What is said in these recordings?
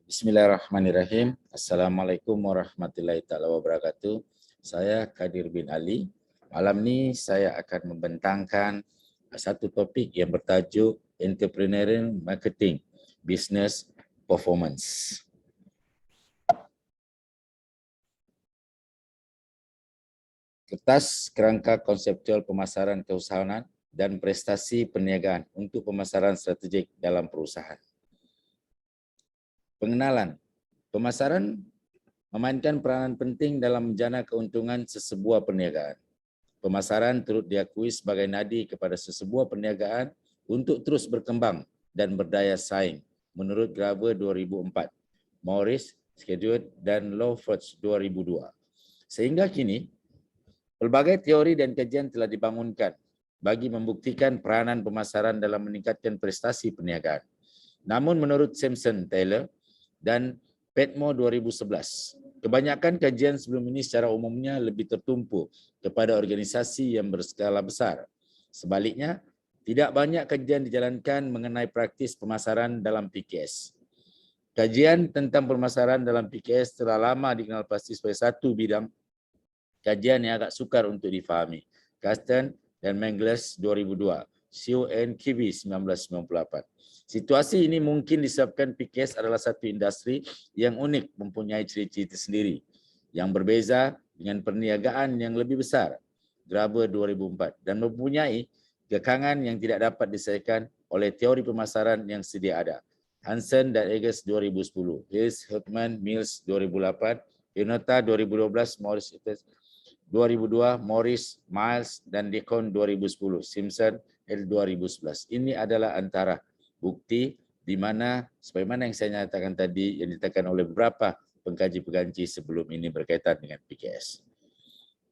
Bismillahirrahmanirrahim. Assalamualaikum warahmatullahi wabarakatuh. Saya Kadir bin Ali. Malam ini saya akan membentangkan satu topik yang bertajuk Entrepreneurial Marketing Business Performance. Kertas kerangka konseptual pemasaran keusahawanan dan prestasi perniagaan untuk pemasaran strategik dalam perusahaan. Pengenalan. Pemasaran memainkan peranan penting dalam menjana keuntungan sesebuah perniagaan. Pemasaran turut diakui sebagai nadi kepada sesebuah perniagaan untuk terus berkembang dan berdaya saing menurut Graeber 2004, Morris, Schedule dan Lawford 2002. Sehingga kini, pelbagai teori dan kajian telah dibangunkan bagi membuktikan peranan pemasaran dalam meningkatkan prestasi perniagaan. Namun menurut Simpson Taylor dan Petmore 2011, kebanyakan kajian sebelum ini secara umumnya lebih tertumpu kepada organisasi yang berskala besar. Sebaliknya, tidak banyak kajian dijalankan mengenai praktis pemasaran dalam PKS. Kajian tentang pemasaran dalam PKS telah lama dikenal pasti sebagai satu bidang kajian yang agak sukar untuk difahami. Kasten dan Mengles 2002, Siu and Kiwi 1998. Situasi ini mungkin disebabkan PKS adalah satu industri yang unik, mempunyai ciri-ciri tersendiri yang berbeza dengan perniagaan yang lebih besar, Graeber 2004, dan mempunyai kekangan yang tidak dapat diselesaikan oleh teori pemasaran yang sedia ada. Hansen dan Eggers 2010, Hills, Huckman, Mills 2008, Yonota 2012, Morris 2002, Morris, Miles, dan Deacon 2010, Simpson, L 2011. Ini adalah antara bukti di mana sebagaimana yang saya nyatakan tadi yang ditekan oleh beberapa pengkaji-pengkaji sebelum ini berkaitan dengan PKS.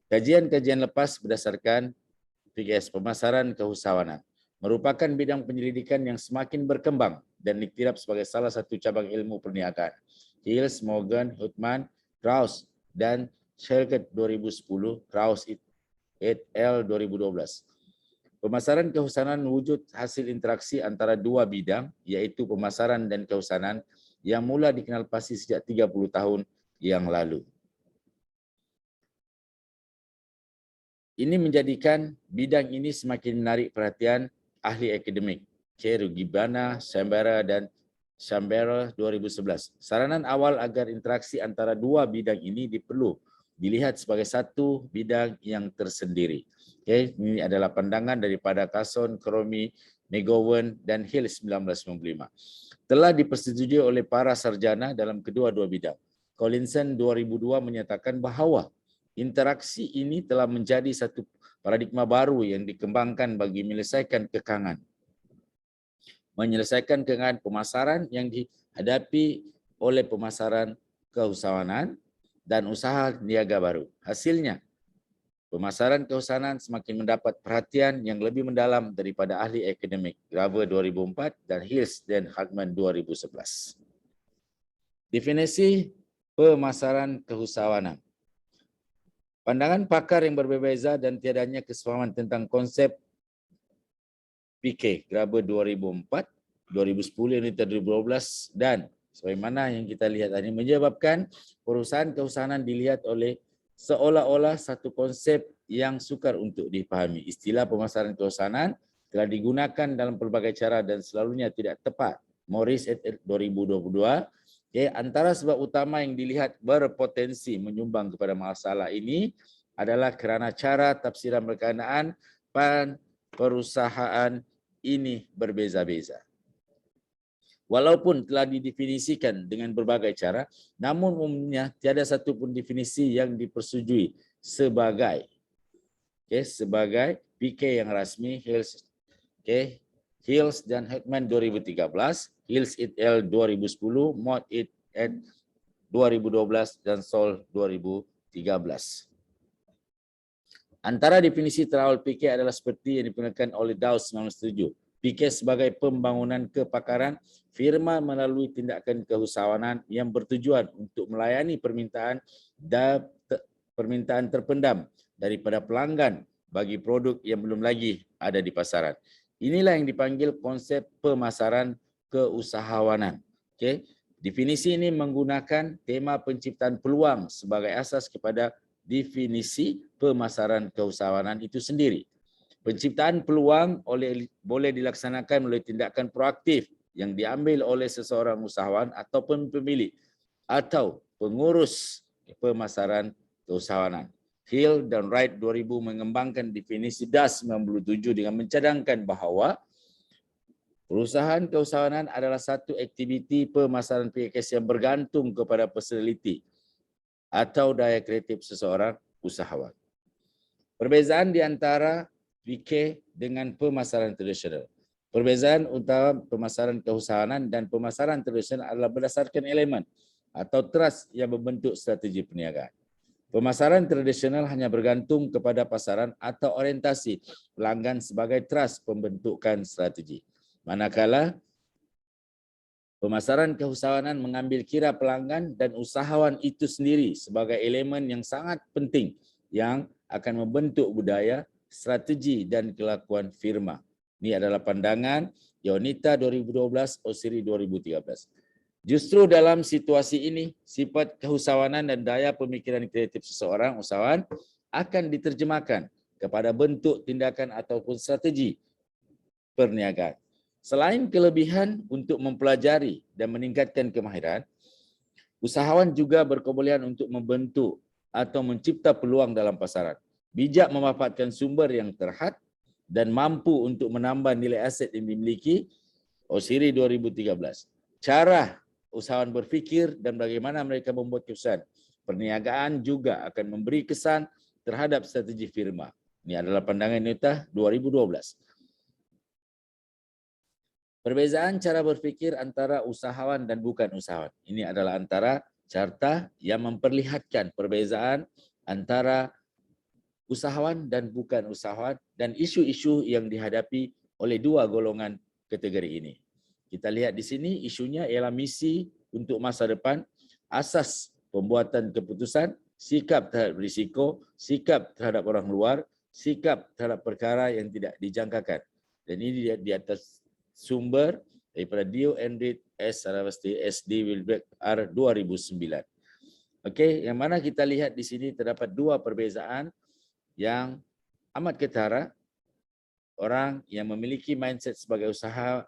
Kajian-kajian lepas berdasarkan PKS, pemasaran keusahawanan, merupakan bidang penyelidikan yang semakin berkembang dan dikirap sebagai salah satu cabang ilmu perniagaan. Hills, Morgan, Huckman, Krauss, dan Shelgett 2010, Krauss et al. 2012. Pemasaran keusahawanan wujud hasil interaksi antara dua bidang, yaitu pemasaran dan keusahawanan yang mula dikenal pasti sejak 30 tahun yang lalu. Ini menjadikan bidang ini semakin menarik perhatian ahli akademik, K. Rugibana, Chambera, dan Chambera 2011. Saranan awal agar interaksi antara dua bidang ini diperlu dilihat sebagai satu bidang yang tersendiri. Okay, ini adalah pandangan daripada Carson, Cromie, McGowan, dan Hill 1995. Telah dipersetujui oleh para sarjana dalam kedua-dua bidang. Collinson 2002 menyatakan bahawa interaksi ini telah menjadi satu paradigma baru yang dikembangkan bagi menyelesaikan kekangan. Menyelesaikan kekangan pemasaran yang dihadapi oleh pemasaran keusahawanan dan usaha niaga baru. Hasilnya, pemasaran keusahawanan semakin mendapat perhatian yang lebih mendalam daripada ahli akademik, Graeber 2004 dan Hills dan Huckman 2011. Definisi pemasaran keusahawanan. Pandangan pakar yang berbeza dan tiadanya kesepahaman tentang konsep PK, Graeber 2004, 2010, Unit 2012 dan sebagaimana yang kita lihat tadi menyebabkan perusahaan keusahawanan dilihat oleh seolah-olah satu konsep yang sukar untuk dipahami. Istilah pemasaran keusahawanan telah digunakan dalam pelbagai cara dan selalunya tidak tepat. Morris et al. 2022, antara sebab utama yang dilihat berpotensi menyumbang kepada masalah ini adalah kerana cara tafsiran berkenaan perusahaan ini berbeza-beza. Walaupun telah didefinisikan dengan berbagai cara, namun umumnya tiada satu pun definisi yang dipersetujui sebagai sebagai PK yang rasmi. Hills dan Huckman 2013, Hills et al. 2010, Mott et al. 2012 dan Sol 2013. Antara definisi terawal PK adalah seperti yang digunakan oleh Dawes 1907. PK sebagai pembangunan kepakaran firma melalui tindakan keusahawanan yang bertujuan untuk melayani permintaan terpendam daripada pelanggan bagi produk yang belum lagi ada di pasaran. Inilah yang dipanggil konsep pemasaran keusahawanan. Definisi ini menggunakan tema penciptaan peluang sebagai asas kepada definisi pemasaran keusahawanan itu sendiri. Penciptaan peluang boleh dilaksanakan melalui tindakan proaktif yang diambil oleh seseorang usahawan ataupun pemilik atau pengurus pemasaran keusahawanan. Hill dan Wright 2000 mengembangkan definisi DAS 97 dengan mencadangkan bahawa perusahaan keusahawanan adalah satu aktiviti pemasaran PKS yang bergantung kepada personaliti atau daya kreatif seseorang usahawan. Perbezaan di antara PK dengan pemasaran tradisional. Perbezaan utama pemasaran keusahawanan dan pemasaran tradisional adalah berdasarkan elemen atau trust yang membentuk strategi perniagaan. Pemasaran tradisional hanya bergantung kepada pasaran atau orientasi pelanggan sebagai trust pembentukan strategi. Manakala pemasaran keusahawanan mengambil kira pelanggan dan usahawan itu sendiri sebagai elemen yang sangat penting yang akan membentuk budaya, strategi dan kelakuan firma. Ini adalah pandangan Yonita 2012, Osiri 2013. Justru dalam situasi ini, sifat keusahawanan dan daya pemikiran kreatif seseorang usahawan akan diterjemahkan kepada bentuk tindakan ataupun strategi perniagaan. Selain kelebihan untuk mempelajari dan meningkatkan kemahiran, usahawan juga berkebolehan untuk membentuk atau mencipta peluang dalam pasaran. Bijak memanfaatkan sumber yang terhad dan mampu untuk menambah nilai aset yang dimiliki, Osiri 2013. Cara usahawan berfikir dan bagaimana mereka membuat keputusan perniagaan juga akan memberi kesan terhadap strategi firma. Ini adalah pandangan Yonita 2012. Perbezaan cara berfikir antara usahawan dan bukan usahawan. Ini adalah antara carta yang memperlihatkan perbezaan antara usahawan dan bukan usahawan dan isu-isu yang dihadapi oleh dua golongan kategori ini. Kita lihat di sini isunya ialah misi untuk masa depan, asas pembuatan keputusan, sikap terhadap risiko, sikap terhadap orang luar, sikap terhadap perkara yang tidak dijangkakan. Dan ini di atas sumber daripada Dio Enrid S. Saravasti SD Wilbeck R 2009. Okey, yang mana kita lihat di sini terdapat dua perbezaan yang amat ketara, orang yang memiliki mindset sebagai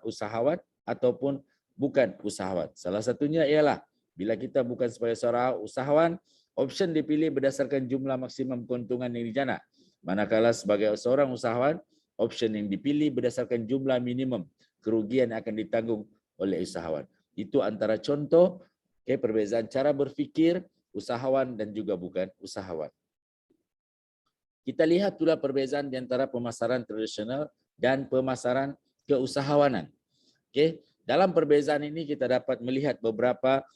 usahawan ataupun bukan usahawan. Salah satunya ialah bila kita bukan sebagai seorang usahawan, option dipilih berdasarkan jumlah maksimum keuntungan yang dijana. Manakala sebagai seorang usahawan, option yang dipilih berdasarkan jumlah minimum kerugian yang akan ditanggung oleh usahawan. Itu antara contoh perbezaan cara berfikir usahawan dan juga bukan usahawan. Kita lihat pula perbezaan di antara pemasaran tradisional dan pemasaran keusahawanan. Okey, dalam perbezaan ini kita dapat melihat beberapa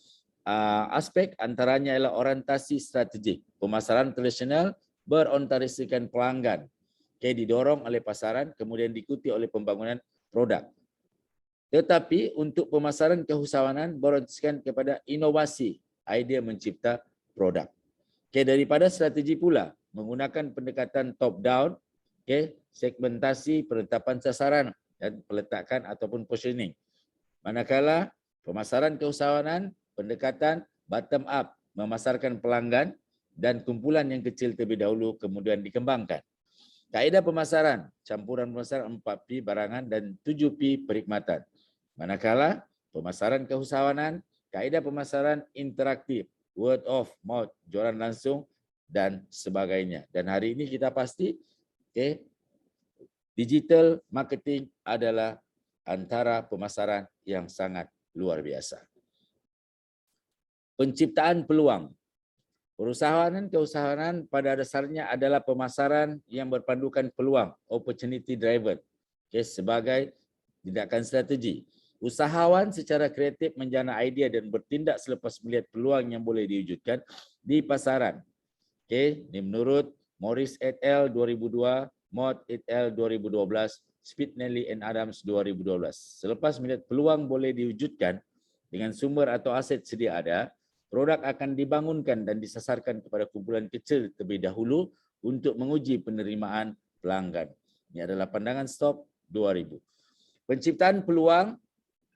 aspek, antaranya ialah orientasi strategik. Pemasaran tradisional berorientasikan pelanggan. Okey, didorong oleh pasaran kemudian diikuti oleh pembangunan produk. Tetapi untuk pemasaran keusahawanan berorientasikan kepada inovasi, idea mencipta produk. Okey, daripada strategi pula menggunakan pendekatan top down, segmentasi, penetapan sasaran dan peletakan ataupun positioning. Manakala pemasaran keusahawanan pendekatan bottom up, memasarkan pelanggan dan kumpulan yang kecil terlebih dahulu kemudian dikembangkan. Kaedah pemasaran, campuran pemasaran 4P barangan dan 7P perkhidmatan. Manakala pemasaran keusahawanan, kaedah pemasaran interaktif, word of mouth, jualan langsung dan sebagainya. Dan hari ini kita pasti digital marketing adalah antara pemasaran yang sangat luar biasa. Penciptaan peluang. Perusahaan keusahawanan pada dasarnya adalah pemasaran yang berpandukan peluang, opportunity driven, sebagai tindakan strategi. Usahawan secara kreatif menjana idea dan bertindak selepas melihat peluang yang boleh diwujudkan di pasaran. Ini menurut Morris et al. 2002, Mott et al. 2012, Spinelli and Adams 2012. Selepas melihat peluang boleh diwujudkan dengan sumber atau aset sedia ada, produk akan dibangunkan dan disasarkan kepada kumpulan kecil terlebih dahulu untuk menguji penerimaan pelanggan. Ini adalah pandangan Stop 2000. Penciptaan peluang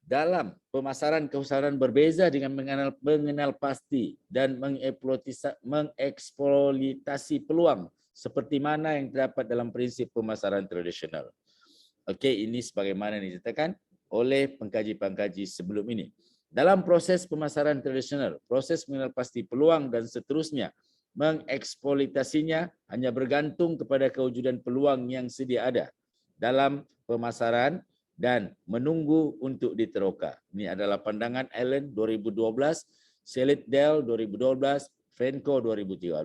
dalam pemasaran keusahawanan berbeza dengan mengenal pasti dan mengeksploitasi peluang seperti mana yang terdapat dalam prinsip pemasaran tradisional. Okey, ini sebagaimana dinyatakan oleh pengkaji-pengkaji sebelum ini. Dalam proses pemasaran tradisional, proses mengenal pasti peluang dan seterusnya mengeksploitasinya hanya bergantung kepada kewujudan peluang yang sedia ada dalam pemasaran dan menunggu untuk diteroka. Ini adalah pandangan Allen 2012, Seligdale 2012, Frenko 2013.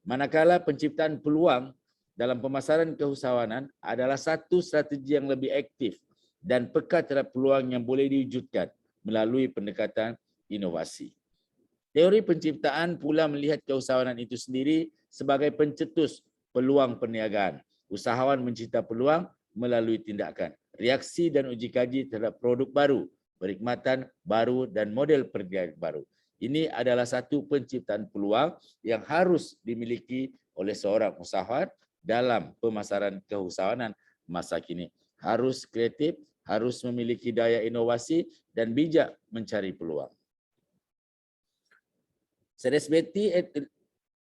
Manakala penciptaan peluang dalam pemasaran keusahawanan adalah satu strategi yang lebih aktif dan peka terhadap peluang yang boleh diwujudkan melalui pendekatan inovasi. Teori penciptaan pula melihat keusahawanan itu sendiri sebagai pencetus peluang perniagaan. Usahawan mencipta peluang melalui tindakan, reaksi dan uji kaji terhadap produk baru, perkhidmatan baru dan model perniagaan baru. Ini adalah satu penciptaan peluang yang harus dimiliki oleh seorang usahawan dalam pemasaran keusahawanan masa kini. Harus kreatif, harus memiliki daya inovasi dan bijak mencari peluang. Seresbeti et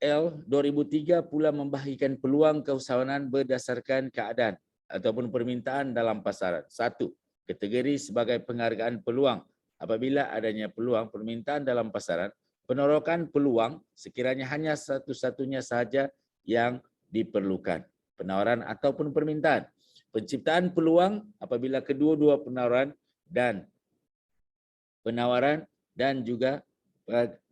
al. 2003 pula membahagikan peluang keusahawanan berdasarkan keadaan ataupun permintaan dalam pasaran. 1. Kategori sebagai penghargaan peluang. Apabila adanya peluang permintaan dalam pasaran, penorokan peluang sekiranya hanya satu-satunya sahaja yang diperlukan. Penawaran ataupun permintaan. Penciptaan peluang apabila kedua-dua penawaran dan juga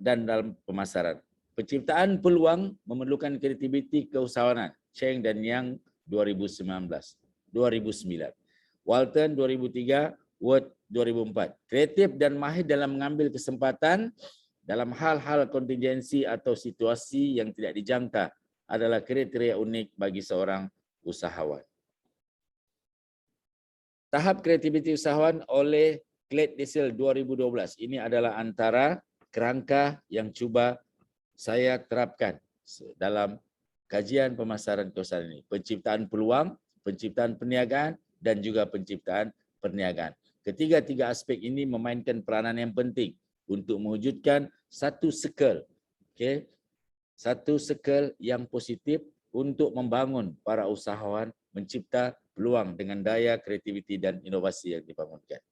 dalam pemasaran. Penciptaan peluang memerlukan kreativiti keusahawanan. Cheng dan Yang 2009. Walton 2003, Ward 2004. Kreatif dan mahir dalam mengambil kesempatan dalam hal-hal kontingensi atau situasi yang tidak dijangka adalah kriteria unik bagi seorang usahawan. Tahap kreativiti usahawan oleh Clydesdale 2012. Ini adalah antara kerangka yang cuba saya terapkan dalam kajian pemasaran keusahawanan ini. Penciptaan peluang, penciptaan perniagaan dan juga penciptaan perniagaan. Ketiga-tiga aspek ini memainkan peranan yang penting untuk mewujudkan satu circle, satu circle yang positif untuk membangun para usahawan mencipta peluang dengan daya kreativiti dan inovasi yang dibangunkan.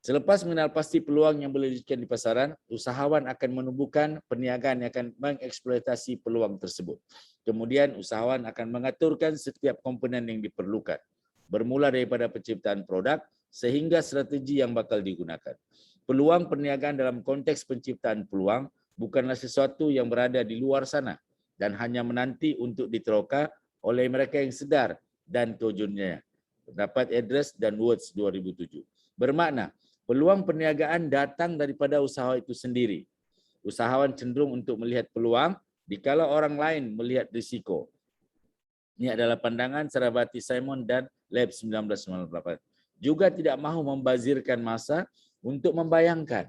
Selepas mengenal pasti peluang yang boleh diwujudkan di pasaran, usahawan akan menumbuhkan perniagaan yang akan mengeksploitasi peluang tersebut. Kemudian usahawan akan mengaturkan setiap komponen yang diperlukan, bermula daripada penciptaan produk sehingga strategi yang bakal digunakan. Peluang perniagaan dalam konteks penciptaan peluang bukanlah sesuatu yang berada di luar sana dan hanya menanti untuk diteroka oleh mereka yang sedar dan kewujudnya. Pendapat Edwards dan Woods 2007. Bermakna, peluang perniagaan datang daripada usaha itu sendiri. Usahawan cenderung untuk melihat peluang dikala orang lain melihat risiko. Ini adalah pandangan Sarasvati Simon dan Lab 1998. Juga tidak mahu membazirkan masa untuk membayangkan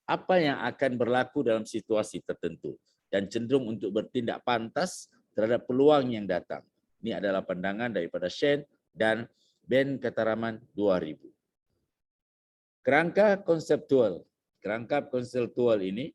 apa yang akan berlaku dalam situasi tertentu dan cenderung untuk bertindak pantas terhadap peluang yang datang. Ini adalah pandangan daripada Shen dan Ben Kataraman 2000. Kerangka konseptual. Kerangka konseptual ini,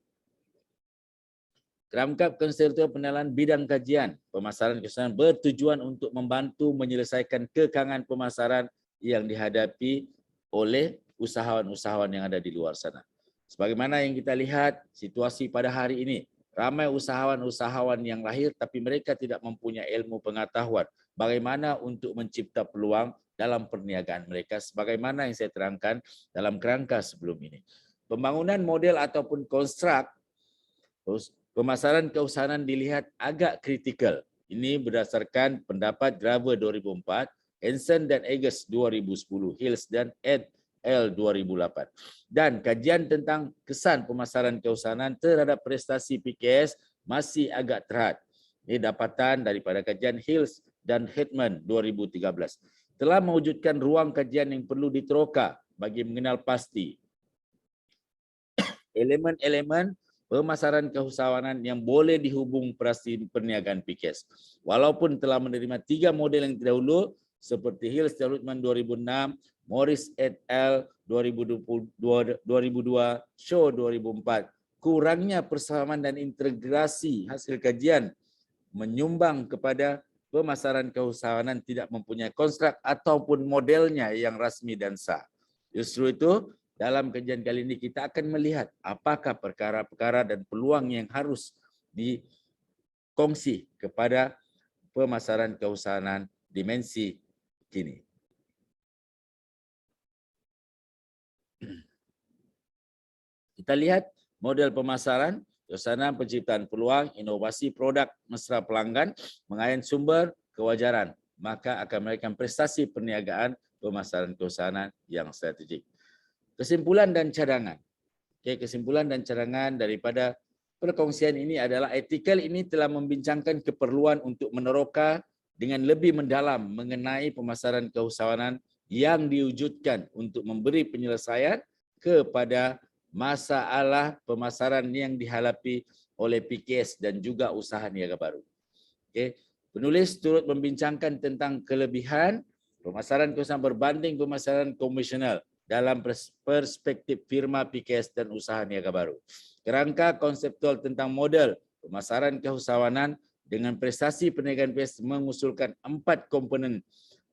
kerangka konseptual pengenalan bidang kajian pemasaran keusahawanan bertujuan untuk membantu menyelesaikan kekangan pemasaran yang dihadapi oleh usahawan-usahawan yang ada di luar sana. Sebagaimana yang kita lihat situasi pada hari ini, ramai usahawan-usahawan yang lahir tapi mereka tidak mempunyai ilmu pengetahuan bagaimana untuk mencipta peluang dalam perniagaan mereka sebagaimana yang saya terangkan dalam kerangka sebelum ini. Pembangunan model ataupun konstruk pemasaran keusahawanan dilihat agak kritikal. Ini berdasarkan pendapat Graver 2004, Hansen dan Eggers 2010, Hills dan Ed L 2008. Dan kajian tentang kesan pemasaran keusahawanan terhadap prestasi PKS masih agak terhad. Ini dapatan daripada kajian Hills dan Hetman 2013. Telah mewujudkan ruang kajian yang perlu diteroka bagi mengenal pasti elemen-elemen pemasaran keusahawanan yang boleh dihubung perniagaan PKS. Walaupun telah menerima 3 model yang terdahulu, seperti Hills Development 2006, Morris et al. 2002, Shaw 2004. Kurangnya persamaan dan integrasi hasil kajian menyumbang kepada pemasaran keusahawanan tidak mempunyai konstruk ataupun modelnya yang rasmi dan sah. Justru itu, dalam kajian kali ini kita akan melihat apakah perkara-perkara dan peluang yang harus dikongsi kepada pemasaran keusahawanan dimensi kini. Kita lihat model pemasaran, keusahawanan penciptaan peluang, inovasi produk mesra pelanggan, mengayun sumber kewajaran, maka akan melahirkan prestasi perniagaan pemasaran keusahawanan yang strategik. Kesimpulan dan cadangan. Kesimpulan dan cadangan daripada perkongsian ini adalah artikel ini telah membincangkan keperluan untuk meneroka dengan lebih mendalam mengenai pemasaran keusahawanan yang diwujudkan untuk memberi penyelesaian kepada masalah pemasaran yang dihadapi oleh PKS dan juga usaha niaga baru. Penulis turut membincangkan tentang kelebihan pemasaran keusahawanan berbanding pemasaran konvensional dalam perspektif firma PKS dan usaha niaga baru. Kerangka konseptual tentang model pemasaran keusahawanan dengan prestasi perniagaan PKS mengusulkan 4 komponen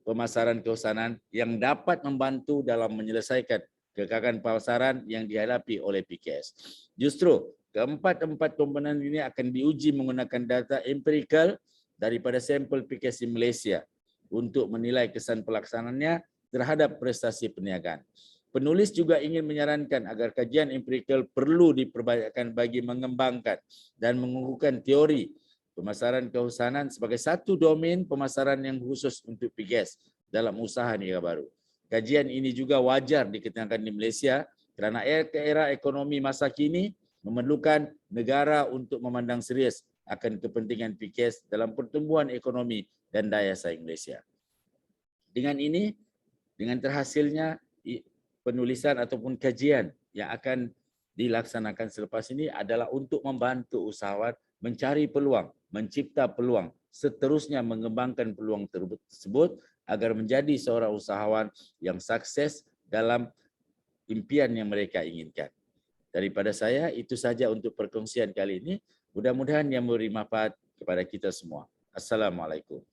pemasaran keusahawanan yang dapat membantu dalam menyelesaikan kegagalan pasaran yang dihadapi oleh PKS. Justru keempat komponen ini akan diuji menggunakan data empirikal daripada sampel PKS di Malaysia untuk menilai kesan pelaksanaannya terhadap prestasi perniagaan. Penulis juga ingin menyarankan agar kajian empirikal perlu diperbanyakkan bagi mengembangkan dan mengukuhkan teori pemasaran keusahawanan sebagai satu domain pemasaran yang khusus untuk PKS dalam usaha niaga baru. Kajian ini juga wajar dikenakan di Malaysia kerana era ekonomi masa kini memerlukan negara untuk memandang serius akan kepentingan PKS dalam pertumbuhan ekonomi dan daya saing Malaysia. Dengan ini, dengan terhasilnya penulisan ataupun kajian yang akan dilaksanakan selepas ini adalah untuk membantu usahawan mencari peluang, mencipta peluang, seterusnya mengembangkan peluang tersebut agar menjadi seorang usahawan yang sukses dalam impian yang mereka inginkan. Daripada saya, itu saja untuk perkongsian kali ini. Mudah-mudahan yang memberi manfaat kepada kita semua. Assalamualaikum.